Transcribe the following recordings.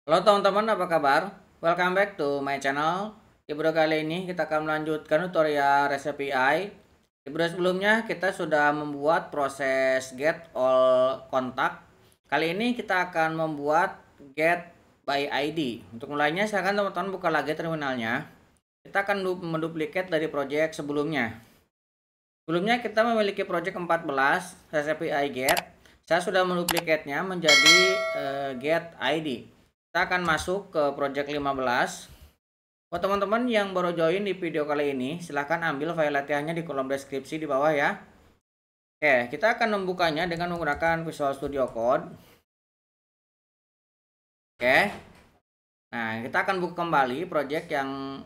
Halo teman-teman, apa kabar? Welcome back to my channel. Di video kali ini kita akan melanjutkan tutorial REST API. Di video sebelumnya kita sudah membuat proses get all kontak. Kali ini kita akan membuat get by ID. Untuk mulainya silakan teman-teman buka lagi terminalnya. Kita akan menduplikat dari project sebelumnya. Sebelumnya kita memiliki project 14 REST API get. Saya sudah menduplikatnya menjadi get ID. Kita akan masuk ke project 15. Buat teman-teman yang baru join di video kali ini, silahkan ambil file latihannya di kolom deskripsi di bawah ya. Oke, kita akan membukanya dengan menggunakan Visual Studio Code. Oke, nah kita akan buka kembali project yang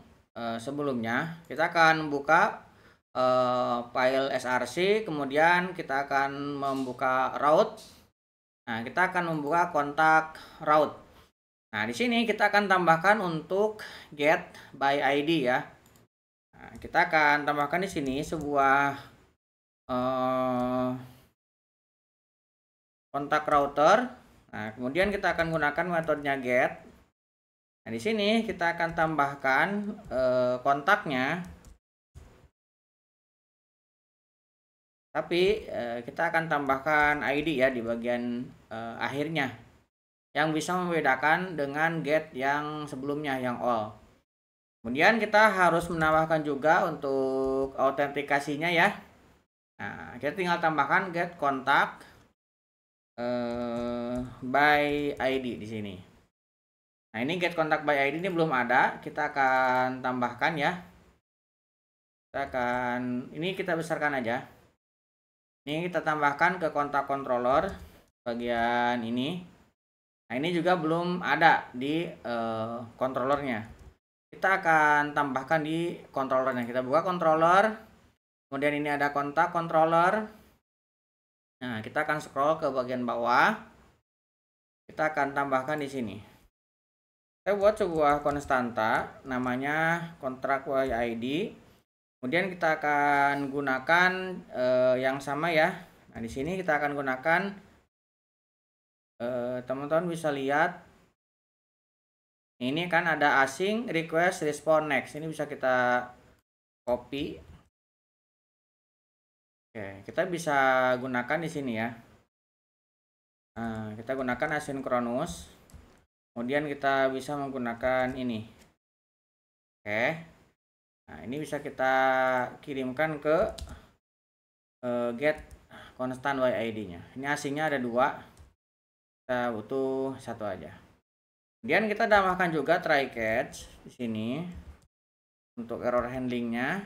sebelumnya. Kita akan buka file src, kemudian kita akan membuka route. Nah, kita akan membuka kontak route. Nah, di sini kita akan tambahkan untuk get by ID ya. Nah, kita akan tambahkan di sini sebuah kontak router. Nah, kemudian kita akan gunakan metodenya get. Nah, di sini kita akan tambahkan kontaknya. Tapi kita akan tambahkan ID ya di bagian akhirnya, yang bisa membedakan dengan get yang sebelumnya yang all. Kemudian kita harus menambahkan juga untuk autentikasinya ya. Nah, kita tinggal tambahkan get kontak by ID di sini. Nah, ini get kontak by ID ini belum ada, kita akan tambahkan ya. Ini kita besarkan aja. Ini kita tambahkan ke kontak controller bagian ini. Nah, ini juga belum ada di controllernya. Kita akan tambahkan di controllernya. Kita buka controller. Kemudian ini ada kontak controller. Nah, kita akan scroll ke bagian bawah. Kita akan tambahkan di sini. Saya buat sebuah konstanta namanya kontrak YID. Kemudian kita akan gunakan yang sama ya. Nah, di sini kita akan gunakan teman-teman bisa lihat ini kan ada async request respond next. Ini bisa kita copy. Oke, kita bisa gunakan di sini ya. Nah, kita gunakan asynchronous. Kemudian kita bisa menggunakan ini. Oke. Nah, ini bisa kita kirimkan ke get constant YID-nya. Ini asingnya ada 2. Kita butuh 1 aja. Kemudian kita tambahkan juga try catch di sini untuk error handlingnya.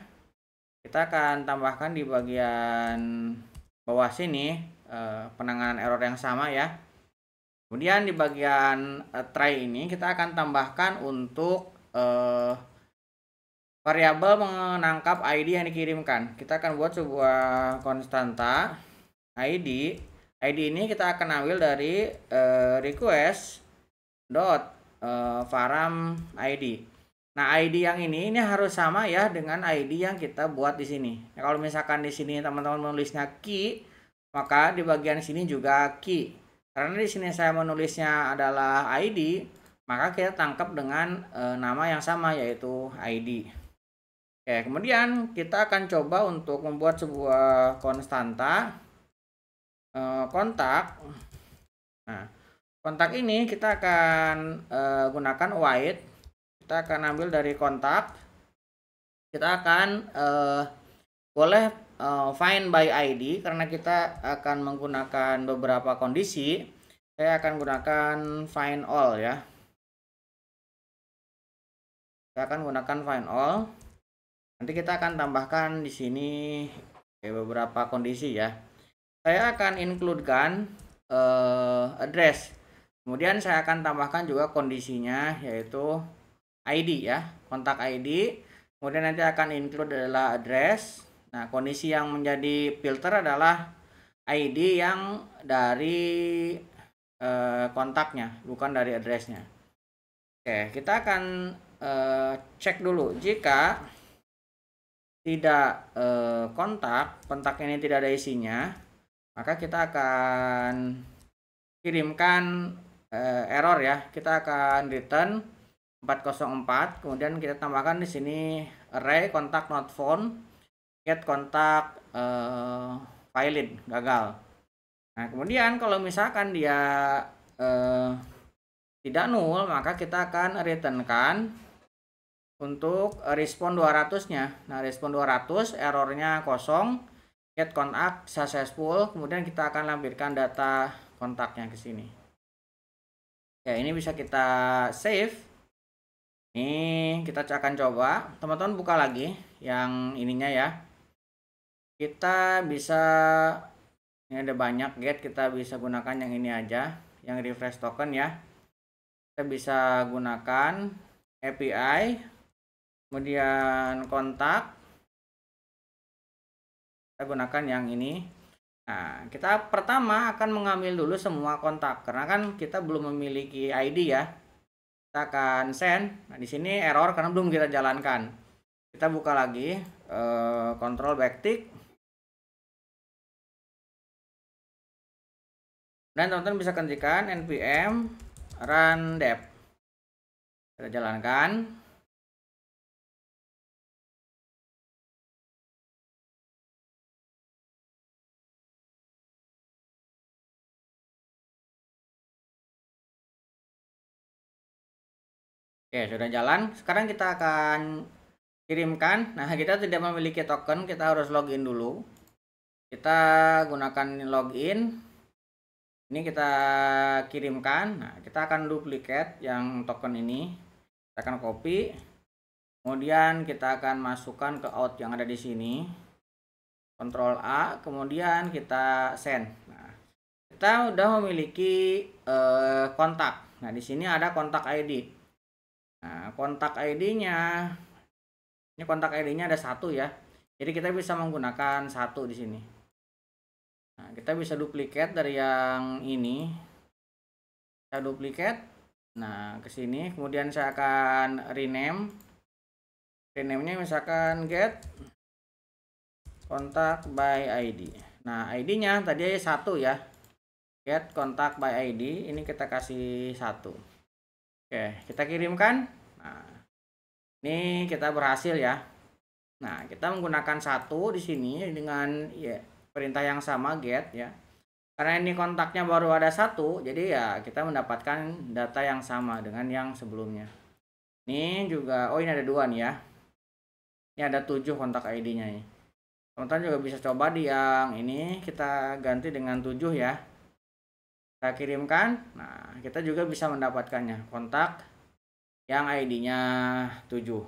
Kita akan tambahkan di bagian bawah sini penanganan error yang sama ya. Kemudian di bagian try ini kita akan tambahkan untuk variabel menangkap ID yang dikirimkan. Kita akan buat sebuah konstanta ID. ID ini kita akan ambil dari request dot param ID. Nah, ID yang ini harus sama ya dengan ID yang kita buat di sini. Nah, kalau misalkan di sini teman-teman menulisnya key, maka di bagian sini juga key. Karena di sini saya menulisnya adalah ID, maka kita tangkap dengan nama yang sama yaitu ID. Oke, kemudian kita akan coba untuk membuat sebuah konstanta kontak. Nah, kontak ini kita akan gunakan void. Kita akan ambil dari kontak. Kita akan boleh find by ID karena kita akan menggunakan beberapa kondisi. Saya akan gunakan find all ya. Saya akan gunakan find all. Nanti kita akan tambahkan di sini beberapa kondisi ya. Saya akan includekan address. Kemudian saya akan tambahkan juga kondisinya yaitu ID ya, kontak ID. Kemudian nanti akan include adalah address. Nah, kondisi yang menjadi filter adalah ID yang dari kontaknya, bukan dari addressnya. Oke, kita akan cek dulu jika tidak kontak ini tidak ada isinya, maka kita akan kirimkan error ya. Kita akan return 404, kemudian kita tambahkan di sini array kontak not found, get kontak valid, gagal. Nah, kemudian kalau misalkan dia tidak null, maka kita akan returnkan untuk respon 200-nya. Nah, respon 200 errornya kosong, get kontak successful, kemudian kita akan lampirkan data kontaknya ke sini. Ya, ini bisa kita save. Ini kita akan coba, teman-teman buka lagi yang ininya ya. Kita bisa, ini ada banyak get, kita bisa gunakan yang ini aja, yang refresh token ya. Kita bisa gunakan API, kemudian kontak, kita gunakan yang ini. Nah, kita pertama akan mengambil dulu semua kontak, karena kan kita belum memiliki ID ya. Kita akan send. Nah, di sini error karena belum kita jalankan. Kita buka lagi, control backtick. Dan teman-teman bisa ketikkan npm run dev. Kita jalankan. Oke, sudah jalan. Sekarang kita akan kirimkan. Nah, kita tidak memiliki token, kita harus login dulu. Kita gunakan login. Ini kita kirimkan. Nah, kita akan duplicate yang token ini. Kita akan copy. Kemudian kita akan masukkan ke out yang ada di sini. Ctrl A, kemudian kita send. Nah, kita udah memiliki kontak. Nah, di sini ada kontak ID. Nah, kontak ID-nya, ini kontak ID-nya ada 1 ya. Jadi kita bisa menggunakan 1 di sini. Nah, kita bisa duplicate dari yang ini. Saya duplicate. Nah, ke sini. Kemudian saya akan rename. Rename-nya misalkan get kontak by ID. Nah, ID-nya tadi 1 ya. Get kontak by ID. Ini kita kasih 1. Oke, kita kirimkan. Nah, ini kita berhasil ya. Nah, kita menggunakan 1 di sini dengan ya perintah yang sama get ya. Karena ini kontaknya baru ada 1, jadi ya kita mendapatkan data yang sama dengan yang sebelumnya. Ini juga, oh ini ada 2 nih ya. Ini ada 7 kontak ID-nya nih. Teman-teman juga bisa coba di yang ini, kita ganti dengan 7 ya. Kita kirimkan. Nah, kita juga bisa mendapatkannya, kontak yang ID-nya 7.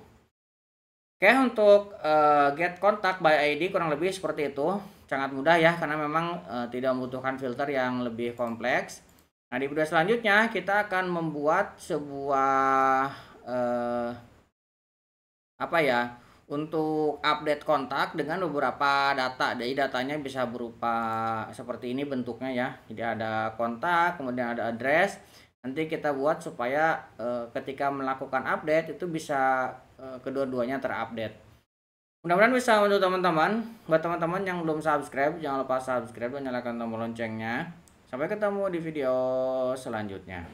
Oke, untuk get kontak by ID kurang lebih seperti itu. Sangat mudah ya, karena memang tidak membutuhkan filter yang lebih kompleks. Nah, di video selanjutnya kita akan membuat sebuah apa ya, untuk update kontak dengan beberapa data. Jadi datanya bisa berupa seperti ini bentuknya ya. Jadi ada kontak, kemudian ada address. Nanti kita buat supaya ketika melakukan update itu bisa kedua-duanya terupdate. Mudah-mudahan bisa untuk teman-teman. Buat teman-teman yang belum subscribe, jangan lupa subscribe dan nyalakan tombol loncengnya. Sampai ketemu di video selanjutnya.